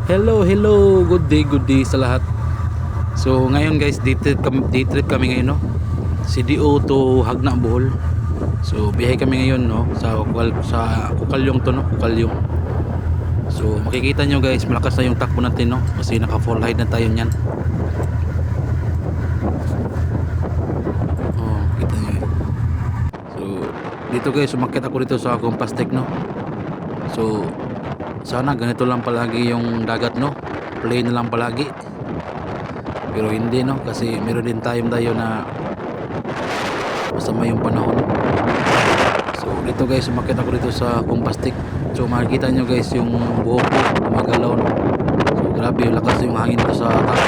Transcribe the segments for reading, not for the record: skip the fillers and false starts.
Hello, good day sa lahat. So ngayon guys, day trip kami ngayon, no. CDO to Hagna, Bohol. So biyahe kami ngayon, no, sa Kukalyong to, no, Kukalyong. So makikita nyo guys, malakas na yung takbo natin, no, kasi naka full height na tayo niyan. Oh, kita nyo. So dito guys, umakyat ako dito sa Compastec, no. So sana ganito lang palagi yung dagat, no, plain na lang palagi, pero hindi, no, kasi meron din tayong dayo na masama yung panahon. So dito guys, umakyat ako dito sa Compastec. So makikita nyo guys yung buhok ko gumagalaw, no. So grabe yung lakas yung hangin ko sa taas.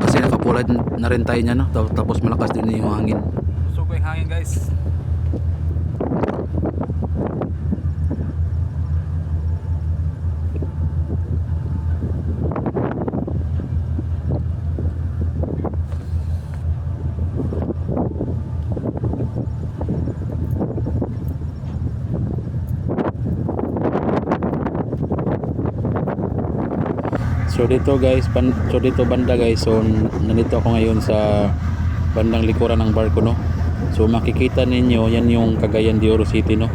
Kasi nakapulad na rin tayo niya, no, tapos malakas din yung hangin. So yung hangin guys. So dito guys, dito banda guys, so nandito ako ngayon sa bandang likuran ng barko, no. So makikita ninyo, yan yung Cagayan de Oro City, no.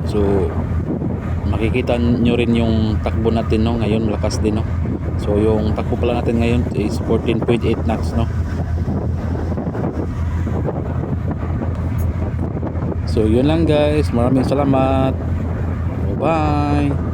So makikita nyo rin yung takbo natin, no, ngayon lakas din, no. So yung takbo pala natin ngayon is 14.8 knots, no. So yun lang guys, maraming salamat, bye bye.